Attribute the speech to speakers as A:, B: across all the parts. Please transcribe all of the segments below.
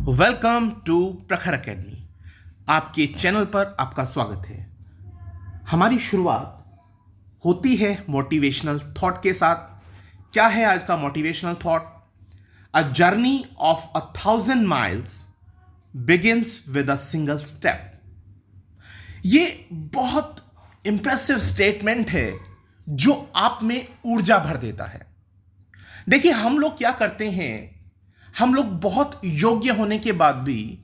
A: Welcome to प्रखर academy. आपके channel पर आपका स्वागत है। हमारी शुरुआत होती है मोटिवेशनल थॉट के साथ। क्या है आज का motivational thought? A journey of 1,000 miles begins with a single step. ये बहुत इंप्रेसिव स्टेटमेंट है जो आप में ऊर्जा भर देता है। देखिए, हम लोग क्या करते हैं, हम लोग बहुत योग्य होने के बाद भी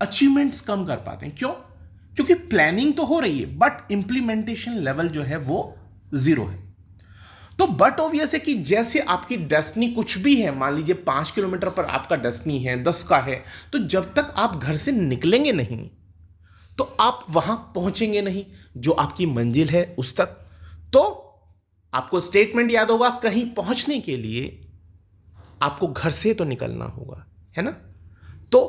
A: अचीवमेंट्स कम कर पाते हैं। क्यों? क्योंकि प्लानिंग तो हो रही है बट इंप्लीमेंटेशन लेवल जो है वो जीरो है। तो बट ऑब्वियस है कि जैसे आपकी डेस्टिनी कुछ भी है, मान लीजिए 5 किलोमीटर पर आपका डेस्टिनी है, 10 का है, तो जब तक आप घर से निकलेंगे नहीं तो आप वहां पहुंचेंगे नहीं जो आपकी मंजिल है उस तक। तो आपको स्टेटमेंट याद होगा, कहीं पहुंचने के लिए आपको घर से तो निकलना होगा, है ना? तो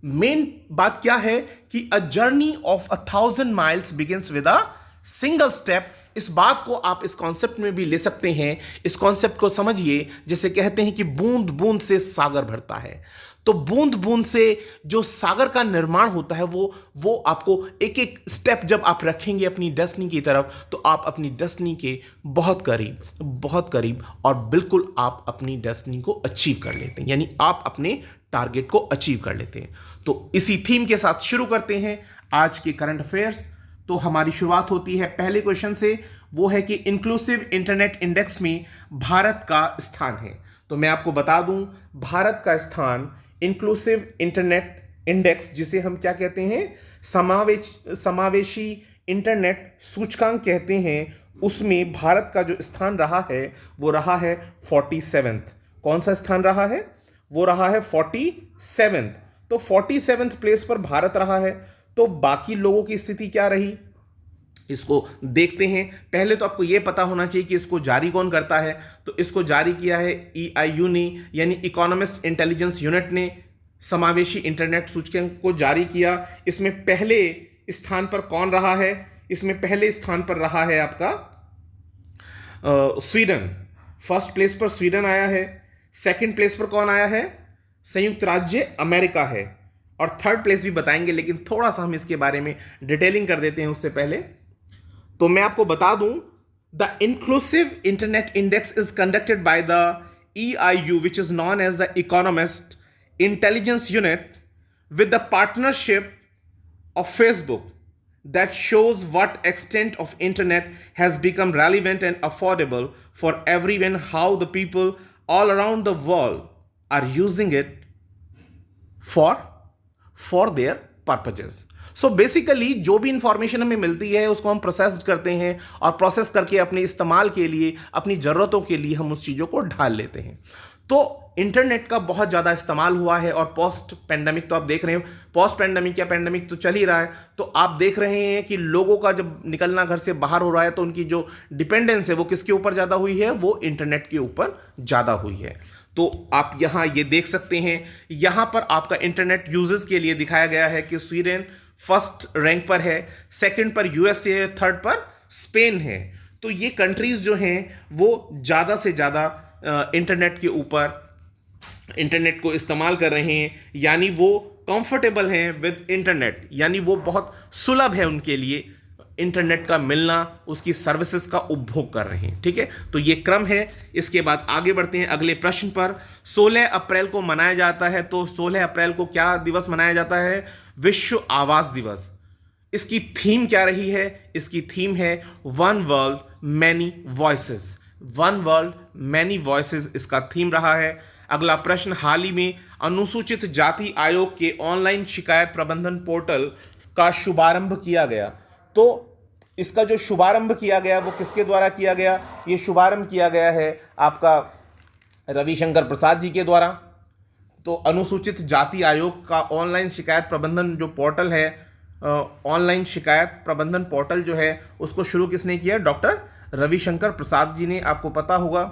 A: मेन बात क्या है कि a journey of 1,000 miles begins with a single step. इस बात को आप इस कॉन्सेप्ट में भी ले सकते हैं। इस कॉन्सेप्ट को समझिए, जैसे कहते हैं कि बूंद बूंद से सागर भरता है। तो बूंद बूंद से जो सागर का निर्माण होता है वो आपको एक एक स्टेप जब आप रखेंगे अपनी डेस्टिनी की तरफ, तो आप अपनी डेस्टिनी के बहुत करीब और बिल्कुल आप अपनी डेस्टिनी को अचीव कर लेते हैं, यानी आप अपने टारगेट को अचीव कर लेते हैं। तो इसी थीम के साथ शुरू करते हैं आज के करंट अफेयर्स। तो हमारी शुरुआत होती है पहले क्वेश्चन से। वो है कि इंक्लूसिव इंटरनेट इंडेक्स में भारत का स्थान है। तो मैं आपको बता दूं, भारत का स्थान इंक्लूसिव इंटरनेट इंडेक्स, जिसे हम क्या कहते हैं, समावेशी इंटरनेट सूचकांक कहते हैं, उसमें भारत का जो स्थान रहा है वो रहा है 47th। कौन सा स्थान रहा है? वो रहा है 47th। तो 47th प्लेस पर भारत रहा है। तो बाकी लोगों की स्थिति क्या रही, इसको देखते हैं। पहले तो आपको यह पता होना चाहिए कि इसको जारी कौन करता है। तो इसको जारी किया है EIU ने, यानी इकोनॉमिस्ट इंटेलिजेंस यूनिट ने समावेशी इंटरनेट सूचकांक को जारी किया। इसमें पहले स्थान पर कौन रहा है? इसमें पहले स्थान पर रहा है आपका स्वीडन। फर्स्ट प्लेस पर स्वीडन आया है। सेकंड प्लेस पर कौन आया है? संयुक्त राज्य अमेरिका है। और थर्ड प्लेस भी बताएंगे, लेकिन थोड़ा सा हम इसके बारे में डिटेलिंग कर देते हैं उससे पहले। तो मैं आपको बता दूं, the inclusive internet index is conducted by the EIU, which is known as the Economist Intelligence Unit, with the partnership of Facebook, that shows what extent of internet has become relevant and affordable for everyone, how the people all around the world are using it for their purposes. So basically जो भी information हमें मिलती है उसको हम process करते हैं और प्रोसेस करके अपने इस्तेमाल के लिए, अपनी ज़रूरतों के लिए हम उस चीज़ों को ढाल लेते हैं। तो इंटरनेट का बहुत ज़्यादा इस्तेमाल हुआ है। और पोस्ट पैंडेमिक तो आप देख रहे हैं, पोस्ट पैंडेमिक या पैंडेमिक तो चल ही रहा है। तो आप देख रहे हैं कि लोगों का जब निकलना घर से बाहर हो रहा है तो उनकी जो डिपेंडेंस है वो किसके ऊपर ज़्यादा हुई है? वो इंटरनेट के ऊपर ज़्यादा हुई है। तो आप यहाँ ये देख सकते हैं, यहाँ पर आपका इंटरनेट यूजर्स के लिए दिखाया गया है कि स्वीडन फर्स्ट रैंक पर है, सेकंड पर USA है, थर्ड पर स्पेन है। तो ये कंट्रीज जो हैं वो ज़्यादा से ज़्यादा इंटरनेट के ऊपर इंटरनेट को इस्तेमाल कर रहे हैं, यानी वो कंफर्टेबल हैं विद इंटरनेट, यानी वो बहुत सुलभ है उनके लिए इंटरनेट का मिलना, उसकी सर्विसेज का उपभोग कर रहे हैं। ठीक है, तो ये क्रम है। इसके बाद आगे बढ़ते हैं अगले प्रश्न पर। 16 अप्रैल को मनाया जाता है। तो 16 अप्रैल को क्या दिवस मनाया जाता है? विश्व आवास दिवस। इसकी थीम क्या रही है? इसकी थीम है one world many voices. One world many voices इसका थीम रहा है। अगला प्रश्न, हाल ही में अनुसूचित जाति आयोग के ऑनलाइन शिकायत प्रबंधन पोर्टल का शुभारंभ किया गया। तो इसका जो शुभारंभ किया गया वो किसके द्वारा किया गया? ये शुभारंभ किया गया है आपका रविशंकर प्रसाद जी के द्वारा। तो अनुसूचित जाति आयोग का ऑनलाइन शिकायत प्रबंधन जो पोर्टल है, ऑनलाइन शिकायत प्रबंधन पोर्टल जो है, उसको शुरू किसने किया? डॉक्टर रविशंकर प्रसाद जी ने। आपको पता होगा।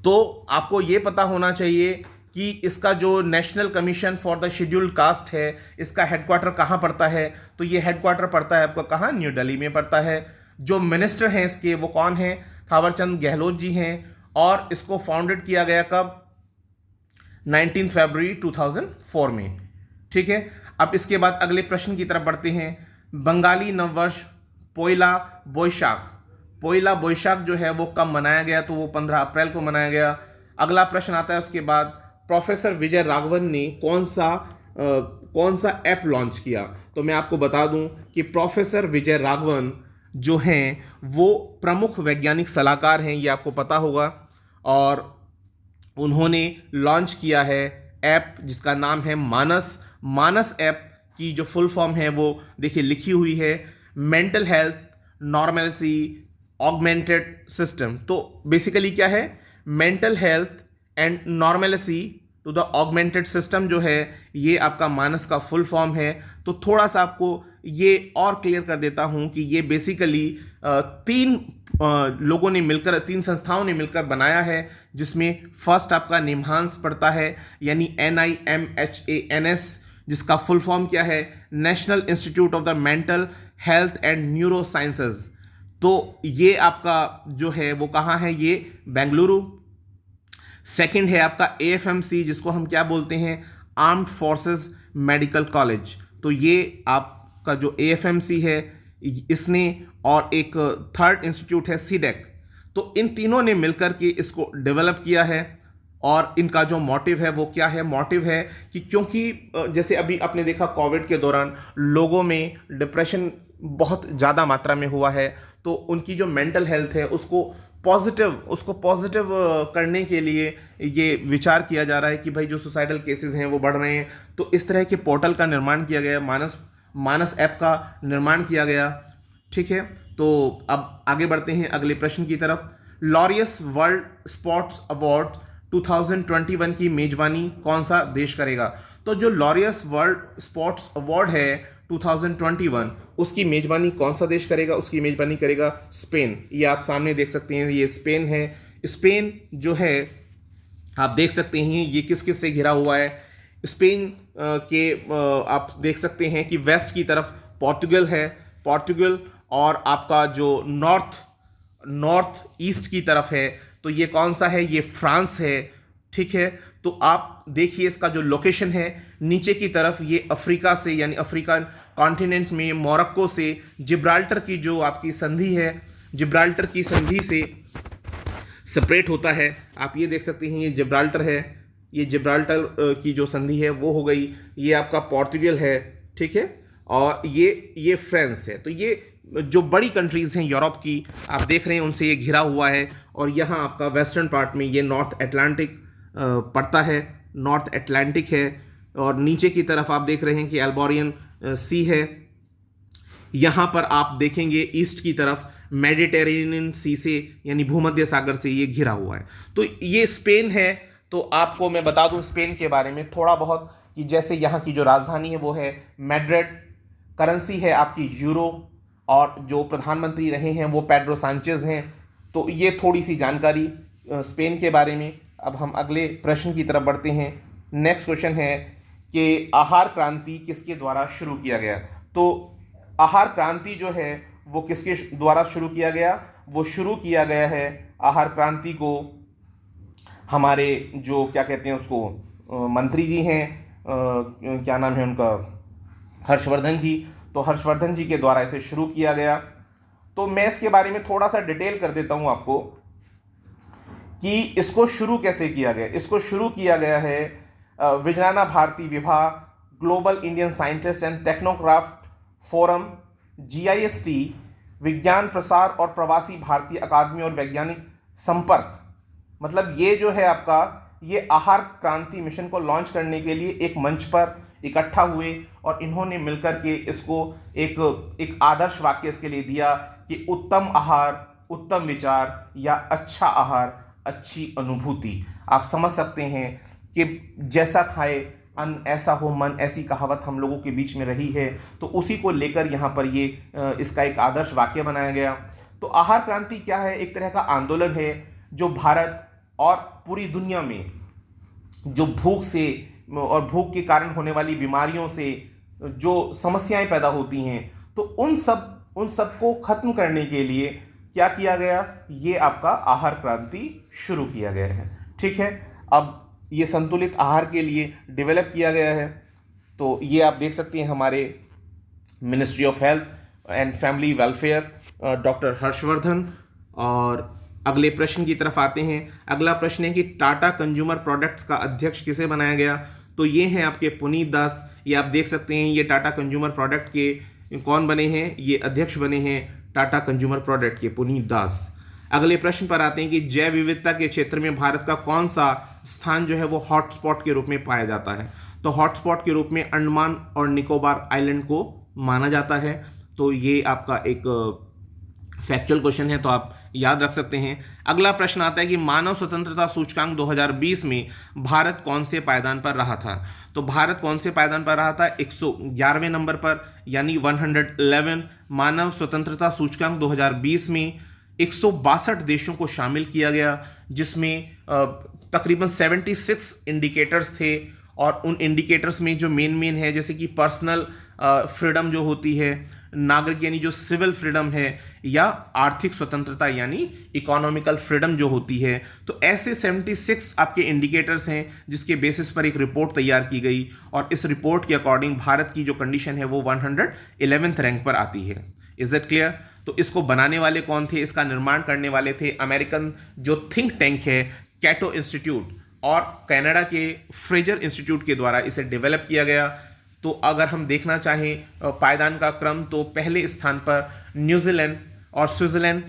A: तो आपको ये पता होना चाहिए कि इसका जो national commission for the scheduled caste है, इसका हेडक्वार्टर कहाँ पड़ता है? तो ये हेडक्वार्टर पड़ता है आपको कहाँ? न्यू दिल्ली में पड़ता है। जो मिनिस्टर हैं इसके वो कौन हैं? थावरचंद गहलोत जी हैं। और इसको फाउंडेड किया गया कब? 19 फरवरी 2004 में। ठीक है, अब इसके बाद अगले प्रश्न की तरफ बढ़ते हैं। बंगाली नववर्ष पोइला बोईशाख, पोइला बोईशाख जो है वो कब मनाया गया? तो वो 15 अप्रैल को मनाया गया। अगला प्रश्न आता है उसके बाद, प्रोफेसर विजय राघवन ने कौन सा ऐप लॉन्च किया? तो मैं आपको बता दूं कि प्रोफेसर विजय राघवन जो हैं वो प्रमुख वैज्ञानिक सलाहकार हैं, ये आपको पता होगा, और उन्होंने लॉन्च किया है ऐप जिसका नाम है मानस। मानस ऐप की जो फुल फॉर्म है वो देखिए लिखी हुई है, mental health normality augmented system. तो बेसिकली क्या है, mental health and normality to the augmented system जो है ये आपका मानस का फुल फॉर्म है। तो थोड़ा सा आपको ये और क्लियर कर देता हूं कि ये बेसिकली तीन लोगों ने मिलकर, तीन संस्थाओं ने मिलकर बनाया है, जिसमें फर्स्ट आपका निम्हांस पड़ता है, यानी NIMHANS, जिसका फुल फॉर्म क्या है, national institute of the mental health and neuro sciences. तो ये आपका जो है वो कहाँ है, ये बेंगलुरु। सेकंड है आपका AFMC, जिसको हम क्या बोलते हैं, आर्म्ड फोर्सेस मेडिकल कॉलेज। तो ये आपका जो AFMC है इसने, और एक थर्ड इंस्टीट्यूट है CDEC। तो इन तीनों ने मिलकर के इसको डेवलप किया है, और इनका जो मोटिव है वो क्या है, मोटिव है कि क्योंकि जैसे अभी आपने देखा कोविड के दौरान लोगों में डिप्रेशन बहुत ज़्यादा मात्रा में हुआ है, तो उनकी जो मेंटल हेल्थ है उसको पॉजिटिव करने के लिए ये विचार किया जा रहा है कि भाई जो सुसाइडल केसेस हैं वो बढ़ रहे हैं। तो इस तरह के पोर्टल का निर्माण किया गया, मानस ऐप का निर्माण किया गया। ठीक है, तो अब आगे बढ़ते हैं अगले प्रश्न की तरफ। लॉरियस वर्ल्ड स्पोर्ट्स अवार्ड 2021 की मेजबानी कौन सा देश करेगा? तो जो लॉरियस वर्ल्ड स्पोर्ट्स अवार्ड है 2021, उसकी मेजबानी कौन सा देश करेगा? उसकी मेजबानी करेगा स्पेन। ये आप सामने देख सकते हैं, ये स्पेन है। स्पेन जो है आप देख सकते हैं ये किस किस से घिरा हुआ है। स्पेन के आप देख सकते हैं कि वेस्ट की तरफ पोर्टुगल है, पोर्टुगल, और आपका जो नॉर्थ ईस्ट की तरफ है तो ये कौन सा है, ये फ्रांस है। ठीक है, तो आप देखिए इसका जो लोकेशन है नीचे की तरफ, ये अफ्रीका से, यानी अफ्रीकन कॉन्टिनेंट में मोरक्को से जिब्राल्टर की जो आपकी संधि है, जिब्राल्टर की संधि से सेपरेट होता है। आप ये देख सकते हैं ये जिब्राल्टर है, ये जिब्राल्टर की जो संधि है वो हो गई। ये आपका पोर्टुगल है, ठीक है, और ये फ्रांस है। तो ये जो बड़ी कंट्रीज़ हैं यूरोप की आप देख रहे हैं उनसे ये घिरा हुआ है, और यहाँ आपका वेस्टर्न पार्ट में ये नॉर्थ अटलांटिक पड़ता है, नॉर्थ अटलांटिक है, और नीचे की तरफ आप देख रहे हैं कि एल्बोरियन सी है। यहाँ पर आप देखेंगे ईस्ट की तरफ मेडिटेरेनियन सी से, यानी भूमध्य सागर से ये घिरा हुआ है। तो ये स्पेन है। तो आपको मैं बता दूं स्पेन के बारे में थोड़ा बहुत कि जैसे यहाँ की जो राजधानी है वो है मैड्रिड, करेंसी है आपकी यूरो, और जो प्रधानमंत्री रहे हैं वो पेड्रो सांचेज हैं। तो ये थोड़ी सी जानकारी स्पेन के बारे में। अब हम अगले प्रश्न की तरफ बढ़ते हैं। नेक्स्ट क्वेश्चन है कि आहार क्रांति किसके द्वारा शुरू किया गया? तो आहार क्रांति जो है वो किसके द्वारा शुरू किया गया? वो शुरू किया गया है आहार क्रांति को हमारे जो क्या कहते हैं उसको मंत्री जी हैं, क्या नाम है उनका, हर्षवर्धन जी। तो हर्षवर्धन जी के द्वारा इसे शुरू किया गया। तो मैं इसके बारे में थोड़ा सा डिटेल कर देता हूं आपको कि इसको शुरू कैसे किया गया। इसको शुरू किया गया है विज्ञाना भारती विभाग, global Indian scientist and Technocraft forum, GIST, विज्ञान प्रसार और प्रवासी भारतीय अकादमी और वैज्ञानिक संपर्क। मतलब ये जो है आपका, ये आहार क्रांति मिशन को लॉन्च करने के लिए एक मंच पर इकट्ठा हुए, और इन्होंने मिलकर के इसको एक आदर्श वाक्य इसके लिए दिया कि उत्तम आहार उत्तम विचार, या अच्छा आहार अच्छी अनुभूति। आप समझ सकते हैं कि जैसा खाए अन्न ऐसा हो मन, ऐसी कहावत हम लोगों के बीच में रही है। तो उसी को लेकर यहाँ पर ये इसका एक आदर्श वाक्य बनाया गया। तो आहार क्रांति क्या है? एक तरह का आंदोलन है जो भारत और पूरी दुनिया में जो भूख से और भूख के कारण होने वाली बीमारियों से जो समस्याएं पैदा होती हैं, तो उन सब को खत्म करने के लिए क्या किया गया? ये आपका आहार क्रांति शुरू किया गया है। ठीक है, अब ये संतुलित आहार के लिए डेवलप किया गया है। तो ये आप देख सकते हैं हमारे ministry of health and family welfare doctor Harshvardhan. और अगले प्रश्न की तरफ आते हैं। अगला प्रश्न है कि टाटा कंज्यूमर प्रोडक्ट्स का अध्यक्ष किसे बनाया गया? तो ये हैं आपके पुनीत दास। ये आप देख सकते हैं, ये टाटा कंज्यूमर प्रोडक्ट के कौन बने हैं? ये अध्यक्ष बने हैं टाटा कंज्यूमर प्रोडक्ट के, पुनीत दास। अगले प्रश्न पर आते हैं कि जैव विविधता के क्षेत्र में भारत का कौन सा स्थान जो है वो हॉटस्पॉट के रूप में पाया जाता है? तो हॉटस्पॉट के रूप में अंडमान और निकोबार आइलैंड को माना जाता है। तो ये आपका एक फैक्चुअल क्वेश्चन है, तो आप याद रख सकते हैं। अगला प्रश्न आता है कि मानव स्वतंत्रता सूचकांक 2020 में भारत कौन से पायदान पर रहा था? तो भारत कौन से पायदान पर रहा था? 111वें नंबर पर, यानी 111। मानव स्वतंत्रता सूचकांक 2020 में 162 देशों को शामिल किया गया, जिसमें तकरीबन 76 इंडिकेटर्स थे। और उन इंडिकेटर्स में जो मेन है, जैसे कि पर्सनल फ्रीडम जो होती है, नागरिक यानी जो सिविल फ्रीडम है, या आर्थिक स्वतंत्रता यानी इकोनॉमिकल फ्रीडम जो होती है। तो ऐसे 76 आपके इंडिकेटर्स हैं जिसके बेसिस पर एक रिपोर्ट तैयार की गई, और इस रिपोर्ट के अकॉर्डिंग भारत की जो कंडीशन है वो 111th रैंक पर आती है। Is it clear? तो इसको बनाने वाले कौन थे? इसका निर्माण करने वाले थे अमेरिकन जो थिंक टैंक है कैटो इंस्टीट्यूट, और कनाडा के फ्रेजर इंस्टीट्यूट के द्वारा इसे डेवलप किया गया। तो अगर हम देखना चाहें पायदान का क्रम, तो पहले स्थान पर न्यूजीलैंड और स्विट्जरलैंड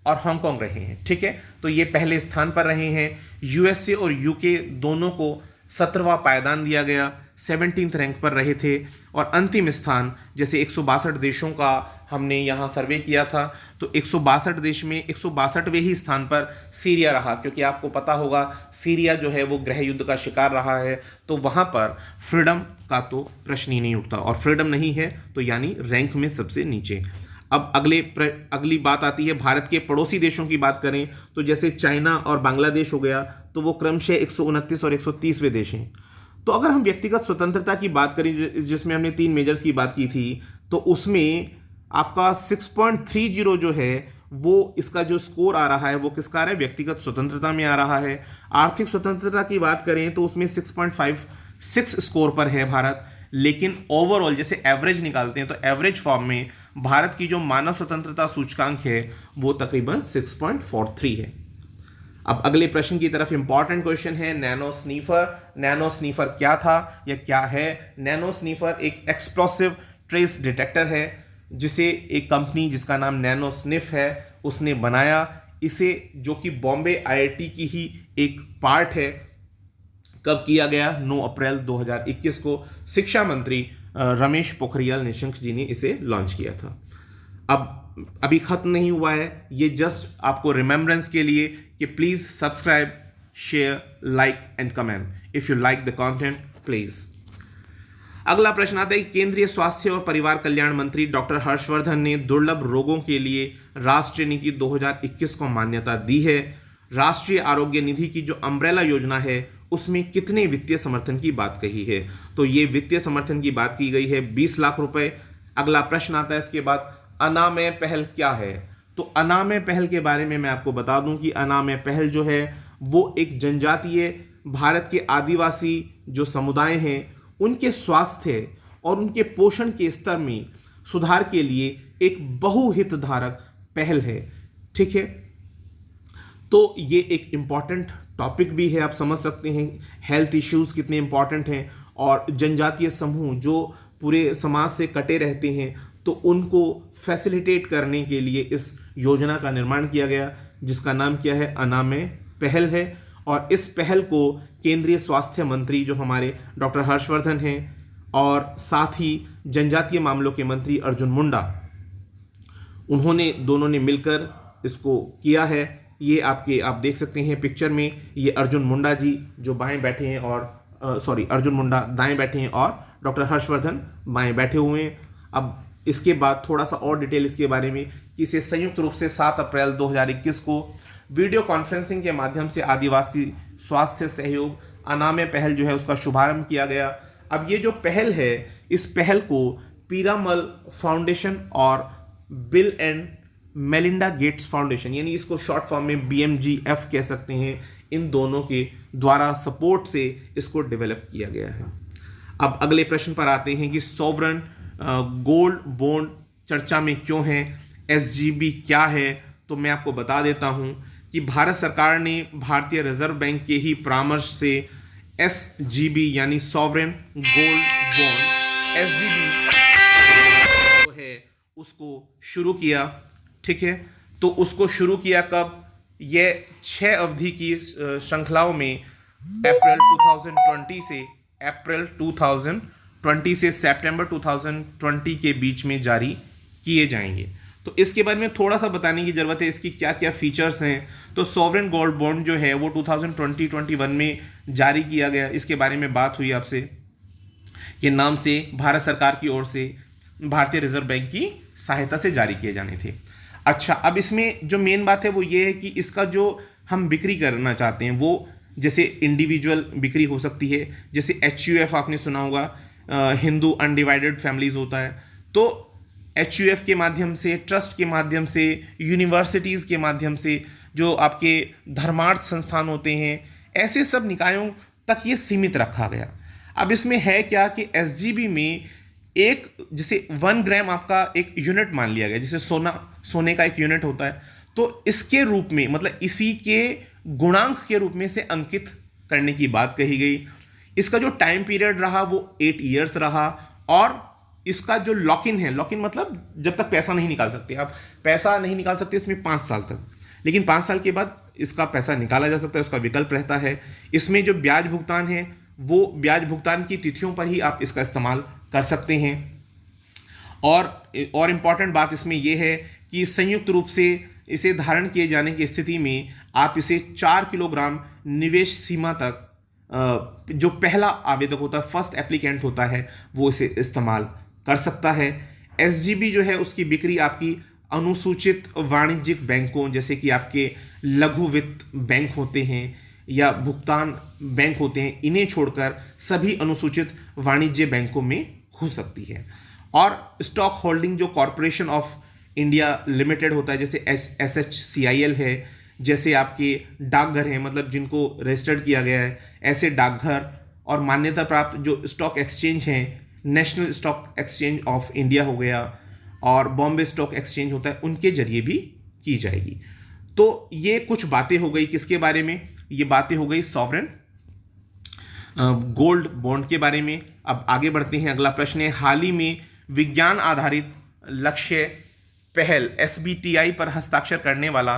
A: और हांगकांग रहे हैं। ठीक है, तो ये पहले स्थान पर रहे हैं। यूएसए और यूके दोनों को 17वां पायदान दिया गया, 17th रैंक पर रहे थे। और अंतिम स्थान, जैसे 162 देशों का हमने यहाँ सर्वे किया था, तो 162 देश में 162वें ही स्थान पर सीरिया रहा, क्योंकि आपको पता होगा सीरिया जो है वो गृह युद्ध का शिकार रहा है। तो वहाँ पर फ्रीडम का तो प्रश्न ही नहीं उठता, और फ्रीडम नहीं है तो यानी रैंक में सबसे नीचे। अब अगली बात आती है भारत के पड़ोसी देशों की बात करें, तो जैसे चाइना और बांग्लादेश हो गया, तो वो क्रमशः 129 और 130वें देश हैं। तो अगर हम व्यक्तिगत स्वतंत्रता की बात करें, जिसमें हमने 3 मेजर्स की बात की थी, तो उसमें आपका 6.30 जो है वो इसका जो स्कोर आ रहा है वो किसका आ रहा है? व्यक्तिगत स्वतंत्रता में आ रहा है। आर्थिक स्वतंत्रता की बात करें तो उसमें 6.56 स्कोर पर है भारत। लेकिन ओवरऑल जैसे एवरेज निकालते हैं, तो एवरेज फॉर्म में भारत की जो मानव स्वतंत्रता सूचकांक है वो तकरीबन 6.43 है। अब अगले प्रश्न की तरफ इंपॉर्टेंट क्वेश्चन है नैनो स्नीफर। नैनो स्नीफर क्या था या क्या है? नैनो स्नीफर एक एक्सप्लोसिव ट्रेस डिटेक्टर है, जिसे एक कंपनी जिसका नाम नैनो स्निफ है उसने बनाया। इसे, जो कि बॉम्बे आईआईटी की ही एक पार्ट है, कब किया गया? 9 अप्रैल 2021 को शिक्षा मंत्री रमेश पोखरियाल निशंक जी ने इसे लॉन्च किया था। अब अभी खत्म नहीं हुआ है, ये जस्ट आपको रिमेम्बरेंस के लिए कि please subscribe, share, like and comment if you like the content please. अगला प्रश्न आता है कि केंद्रीय स्वास्थ्य और परिवार कल्याण मंत्री डॉक्टर हर्षवर्धन ने दुर्लभ रोगों के लिए राष्ट्रीय नीति 2021 को मान्यता दी है। राष्ट्रीय आरोग्य निधि की जो अम्ब्रेला योजना है उसमें कितने वित्तीय समर्थन की बात कही है? तो ये वित्तीय समर्थन की बात की गई है 20 लाख रुपए। अगला प्रश्न आता है इसके बाद, अनामय पहल क्या है? तो अनामय पहल के बारे में मैं आपको बता दूं कि अनामय पहल जो है वो एक जनजातीय भारत के आदिवासी जो समुदाय हैं उनके स्वास्थ्य और उनके पोषण के स्तर में सुधार के लिए एक बहुहितधारक पहल है। ठीक है, तो ये एक इम्पॉर्टेंट टॉपिक भी है। आप समझ सकते हैं हेल्थ इश्यूज कितने इम्पॉर्टेंट हैं, और जनजातीय समूह जो पूरे समाज से कटे रहते हैं तो उनको फैसिलिटेट करने के लिए इस योजना का निर्माण किया गया, जिसका नाम क्या है? अनामय पहल है। और इस पहल को केंद्रीय स्वास्थ्य मंत्री जो हमारे डॉक्टर हर्षवर्धन हैं और साथ ही जनजातीय मामलों के मंत्री अर्जुन मुंडा, उन्होंने दोनों ने मिलकर इसको किया है। ये आप देख सकते हैं पिक्चर में, ये अर्जुन मुंडा जी जो बाएं बैठे हैं, और अर्जुन मुंडा दाएं बैठे हैं और डॉक्टर हर्षवर्धन बाएं बैठे हुए हैं। अब इसके बाद थोड़ा सा और डिटेल इसके बारे में कि इसे संयुक्त रूप से 7 अप्रैल 2021 को वीडियो कॉन्फ्रेंसिंग के माध्यम से आदिवासी स्वास्थ्य सहयोग अनामय पहल जो है उसका शुभारंभ किया गया। अब ये जो पहल है, इस पहल को पीरामल फाउंडेशन और bill and Melinda Gates foundation, यानी इसको शॉर्ट फॉर्म में BMGF कह सकते हैं, इन दोनों के द्वारा सपोर्ट से इसको डेवलप किया गया है। अब अगले प्रश्न पर आते हैं कि सॉवरन गोल्ड बॉन्ड चर्चा में क्यों है, एसजीबी क्या है। तो मैं आपको बता देता हूं कि भारत सरकार ने भारतीय रिजर्व बैंक के ही परामर्श से एसजीबी यानी सॉवरन गोल्ड बॉन्ड एसजीबी जो है उसको शुरू किया। ठीक है, तो उसको शुरू किया कब, यह 6 अवधि की श्रृंखलाओं में अप्रैल 2020 से सितंबर 2020 के बीच में जारी किए जाएंगे। तो इसके बारे में थोड़ा सा बताने की ज़रूरत है, इसकी क्या क्या फीचर्स हैं। तो सॉवरेन गोल्ड बॉन्ड जो है वो 2020-21 में जारी किया गया, इसके बारे में बात हुई आपसे के नाम से भारत सरकार की ओर से भारतीय रिजर्व बैंक की सहायता से जारी किए जाने थे। अच्छा, अब इसमें जो मेन बात है वो ये है कि इसका जो हम बिक्री करना चाहते हैं वो जैसे इंडिविजुअल बिक्री हो सकती है, जैसे HUF आपने सुना होगा, हिंदू अनडिवाइडेड फैमिलीज होता है, तो HUF के माध्यम से, ट्रस्ट के माध्यम से, यूनिवर्सिटीज़ के माध्यम से, जो आपके धर्मार्थ संस्थान होते हैं, ऐसे सब निकायों तक ये सीमित रखा गया। अब इसमें है क्या कि SGB में एक जैसे 1 ग्राम आपका एक यूनिट मान लिया गया, जैसे सोने का एक यूनिट होता है, तो इसके रूप में मतलब इसी के गुणांक के रूप में से अंकित करने की बात कही गई। इसका जो टाइम पीरियड रहा वो 8 ईयर्स रहा, और इसका जो लॉक इन है, लॉक इन मतलब जब तक पैसा नहीं निकाल सकते, आप पैसा नहीं निकाल सकते इसमें 5 साल तक, लेकिन 5 साल के बाद इसका पैसा निकाला जा सकता है, उसका विकल्प रहता है। इसमें जो ब्याज भुगतान है वो ब्याज भुगतान की तिथियों पर ही आप इसका इस्तेमाल कर सकते हैं। और इम्पॉर्टेंट बात इसमें यह है कि संयुक्त रूप से इसे धारण किए जाने की स्थिति में आप इसे 4 किलोग्राम निवेश सीमा तक जो पहला आवेदक होता है, फर्स्ट एप्लीकेंट होता है, वो इसे इस्तेमाल कर सकता है। SGB जो है उसकी बिक्री आपकी अनुसूचित वाणिज्यिक बैंकों जैसे कि आपके लघु वित्त बैंक होते हैं या भुगतान बैंक होते हैं, इन्हें छोड़कर सभी अनुसूचित वाणिज्य बैंकों में हो सकती है। और स्टॉक होल्डिंग जो कॉरपोरेशन ऑफ इंडिया लिमिटेड होता है, जैसे SHCIL है, जैसे आपके डाकघर हैं, मतलब जिनको रजिस्टर्ड किया गया है, ऐसे डाकघर और मान्यता प्राप्त जो स्टॉक एक्सचेंज हैं, national stock exchange of India हो गया और बॉम्बे स्टॉक एक्सचेंज होता है, उनके जरिए भी की जाएगी। तो ये कुछ बातें हो गई किसके बारे में, ये बातें हो गई सॉवरेन गोल्ड बॉन्ड के बारे में। अब आगे बढ़ते हैं, अगला प्रश्न है, हाल ही में विज्ञान आधारित लक्ष्य पहल SBTI पर हस्ताक्षर करने वाला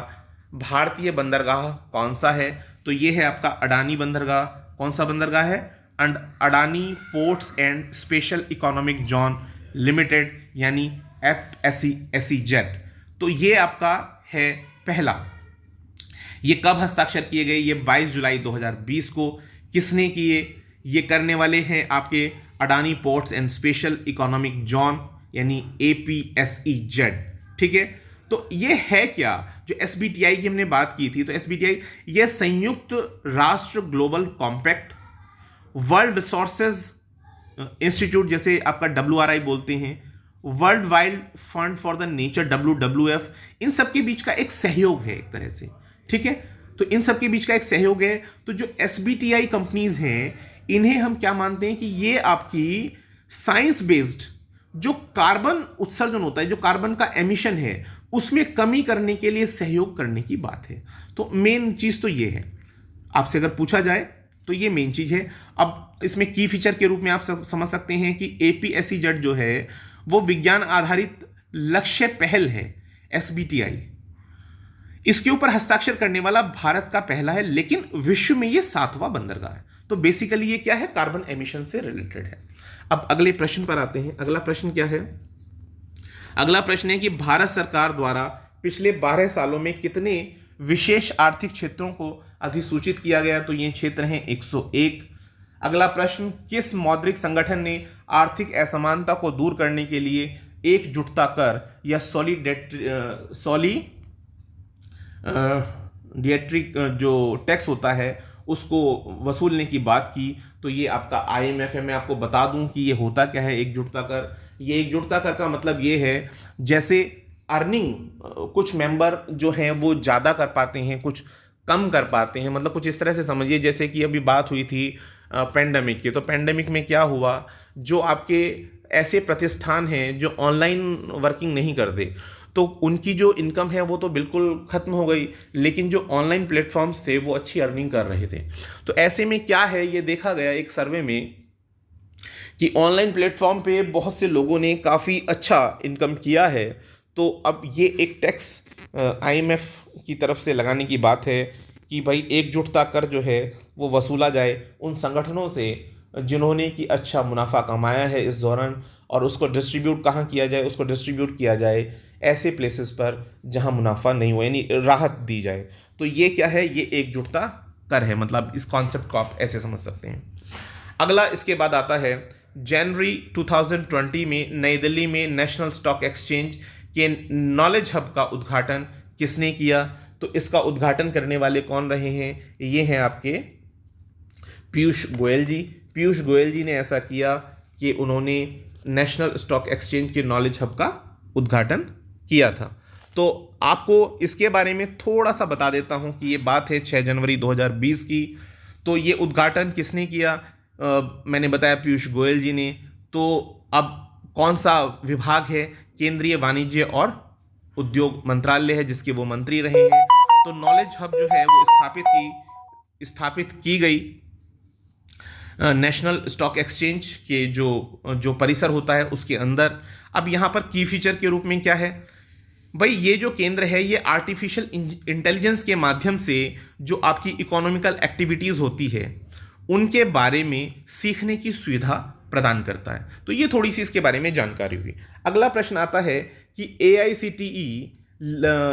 A: भारतीय बंदरगाह कौन सा है। तो ये है आपका अडानी बंदरगाह। कौन सा बंदरगाह है, Adani ports and special economic zone limited यानी FSEZ। तो ये आपका है पहला। ये कब हस्ताक्षर किए गए, ये 22 जुलाई 2020 को। किसने किए, ये करने वाले हैं आपके Adani ports and special economic zone यानी APSEZ। ठीक है, तो ये है क्या, जो SBTI की हमने बात की थी, तो SBTI ये संयुक्त राष्ट्र global compact, world resources institute जैसे आपका WRI बोलते हैं, world wild fund for the nature WWF, इन सब के बीच का एक सहयोग है एक तरह से। ठीक है, तो इन सब के बीच का एक सहयोग है। तो जो SBTI कंपनीज हैं, इन्हें हम क्या मानते हैं कि ये आपकी साइंस बेस्ड जो कार्बन उत्सर्जन होता है, जो कार्बन का एमिशन है, उसमें कमी करने के लिए सहयोग करने की बात है। तो मेन चीज तो ये है, आपसे अगर पूछा जाए तो ये मेन चीज है। अब इसमें की फीचर के रूप में आप समझ सकते हैं कि APSEZ जो है वो विज्ञान आधारित लक्ष्य पहल है SBTI, इसके ऊपर हस्ताक्षर करने वाला भारत का पहला है, लेकिन विश्व में ये 7वां बंदरगाह है। तो बेसिकली ये क्या है, कार्बन एमिशन से रिलेटेड है। अब अगले प्रश्न पर आते हैं। अगला प्रश्न क्या है, अगला प्रश्न है कि भारत सरकार द्वारा पिछले 12 सालों में कितने विशेष आर्थिक क्षेत्रों को अधिसूचित किया गया। तो ये क्षेत्र हैं 101। अगला प्रश्न, किस मौद्रिक संगठन ने आर्थिक असमानता को दूर करने के लिए एकजुटता कर या सॉलिडेटरी जो टैक्स होता है उसको वसूलने की बात की। तो ये आपका IMF है। मैं आपको बता दूं कि ये होता क्या है एकजुटता कर। ये एकजुटता कर का मतलब ये है, जैसे अर्निंग कुछ मेंबर जो हैं वो ज़्यादा कर पाते हैं, कुछ कम कर पाते हैं। मतलब कुछ इस तरह से समझिए जैसे कि अभी बात हुई थी पेंडेमिक की, तो पेंडेमिक में क्या हुआ, जो आपके ऐसे प्रतिष्ठान हैं जो ऑनलाइन वर्किंग नहीं करते, तो उनकी जो इनकम है वो तो बिल्कुल खत्म हो गई, लेकिन जो ऑनलाइन प्लेटफॉर्म्स थे वो अच्छी अर्निंग कर रहे थे। तो ऐसे में क्या है, ये देखा गया एक सर्वे में कि ऑनलाइन प्लेटफॉर्म पे बहुत से लोगों ने काफ़ी अच्छा इनकम किया है। तो अब ये एक टैक्स आईएमएफ की तरफ से लगाने की बात है कि भाई एकजुटता कर जो है वो वसूला जाए उन संगठनों से जिन्होंने कि अच्छा मुनाफा कमाया है इस दौरान, और उसको डिस्ट्रीब्यूट कहाँ किया जाए, उसको डिस्ट्रीब्यूट किया जाए ऐसे प्लेसेस पर जहाँ मुनाफा नहीं हो, यानी राहत दी जाए। तो ये क्या है, ये एकजुटता कर है, मतलब इस कॉन्सेप्ट को आप ऐसे समझ सकते हैं। अगला इसके बाद आता है जनवरी 2020 में नई दिल्ली में नेशनल स्टॉक एक्सचेंज के नॉलेज हब का उद्घाटन किसने किया? तो इसका उद्घाटन करने वाले कौन रहे हैं? ये हैं आपके पीयूष गोयल जी। पीयूष गोयल जी ने ऐसा किया कि उन्होंने नेशनल स्टॉक एक्सचेंज के नॉलेज हब का उद्घाटन किया था। तो आपको इसके बारे में थोड़ा सा बता देता हूं कि ये बात है 6 जनवरी 2020 की। तो ये उद्घाटन किसने किया? मैंने बताया पीयूष गोयल जी ने। तो अब कौन सा विभाग है? केंद्रीय वाणिज्य और उद्योग मंत्रालय है, जिसके वो मंत्री रहे हैं। तो नॉलेज हब जो है वो स्थापित की गई नेशनल स्टॉक एक्सचेंज के जो परिसर होता है उसके अंदर। अब यहाँ पर की फीचर के रूप में क्या है भाई, ये जो केंद्र है ये आर्टिफिशियल इंटेलिजेंस के माध्यम से जो आपकी इकोनॉमिकल एक्टिविटीज़ होती है उनके बारे में सीखने की सुविधा प्रदान करता है। तो ये थोड़ी सी इसके बारे में जानकारी हुई। अगला प्रश्न आता है कि AICTE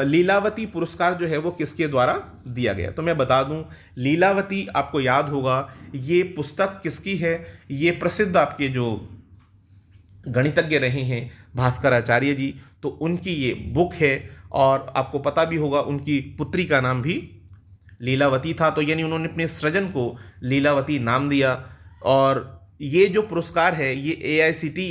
A: लीलावती पुरस्कार जो है वो किसके द्वारा दिया गया? तो मैं बता दूं, लीलावती आपको याद होगा ये पुस्तक किसकी है? ये प्रसिद्ध आपके जो गणितज्ञ रहे हैं भास्कर आचार्य जी, तो उनकी ये बुक है। और आपको पता भी होगा उनकी पुत्री का नाम भी लीलावती था, तो यानी उन्होंने अपने सृजन को लीलावती नाम दिया। और ये जो पुरस्कार है ये AICTE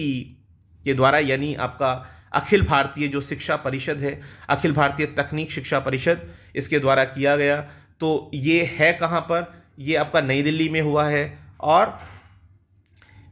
A: के द्वारा, यानी आपका अखिल भारतीय जो शिक्षा परिषद है, अखिल भारतीय तकनीक शिक्षा परिषद, इसके द्वारा किया गया। तो ये है कहाँ पर? ये आपका नई दिल्ली में हुआ है। और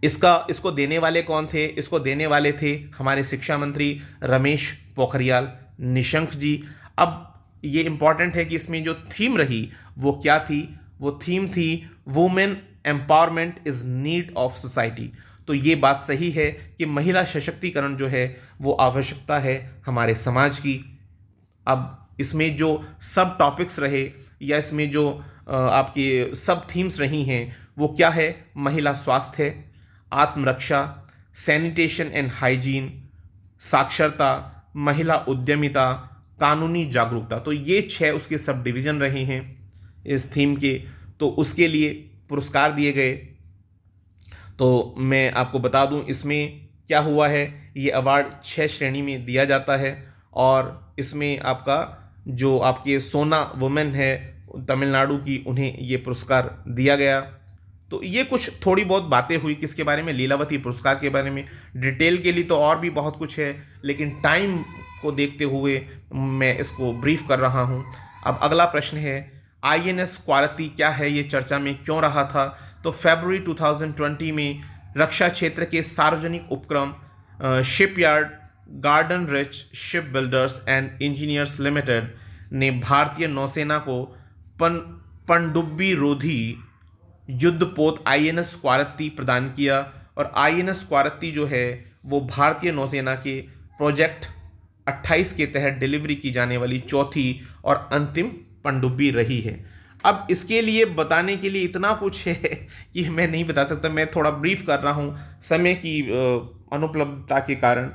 A: इसको देने वाले कौन थे? इसको देने वाले थे हमारे शिक्षा मंत्री रमेश पोखरियाल निशंक जी। अब ये इंपॉर्टेंट है कि इसमें जो थीम रही वो क्या थी? वो थीम थी women empowerment is need of society. तो ये बात सही है कि महिला सशक्तिकरण जो है वो आवश्यकता है हमारे समाज की। अब इसमें जो सब टॉपिक्स रहे या इसमें जो आपकी सब थीम्स रही हैं वो क्या है? महिला स्वास्थ्य, आत्मरक्षा, सैनिटेशन एंड हाइजीन, साक्षरता, महिला उद्यमिता, कानूनी जागरूकता। तो ये 6 उसके सब डिवीज़न रहे हैं इस थीम के। तो उसके लिए पुरस्कार दिए गए। तो मैं आपको बता दूं इसमें क्या हुआ है। ये अवार्ड 6 श्रेणी में दिया जाता है और इसमें आपका जो आपके सोना वुमेन है तमिलनाडु की, उन्हें ये पुरस्कार दिया गया। तो ये कुछ थोड़ी बहुत बातें हुई किसके बारे में? लीलावती पुरस्कार के बारे में। डिटेल के लिए तो और भी बहुत कुछ है, लेकिन टाइम को देखते हुए मैं इसको ब्रीफ कर रहा हूँ। अब अगला प्रश्न है INS क्वारती क्या है, ये चर्चा में क्यों रहा था? तो फरवरी 2020 में रक्षा क्षेत्र के सार्वजनिक उपक्रम shipyard garden rich ship builders and engineers limited ने भारतीय नौसेना को पनडुब्बी रोधी युद्धपोत INS क्वारती प्रदान किया। और INS क्वारती जो है वो भारतीय नौसेना के प्रोजेक्ट 28 के तहत डिलीवरी की जाने वाली चौथी और अंतिम पनडुब्बी रही है। अब इसके लिए बताने के लिए इतना कुछ है कि मैं नहीं बता सकता, मैं थोड़ा ब्रीफ कर रहा हूँ समय की अनुपलब्धता के कारण।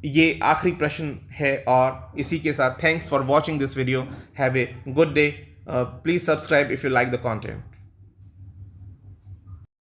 A: ये आखिरी प्रश्न है और इसी के साथ thanks for watching this video. Have a good day. Please subscribe if you like the content.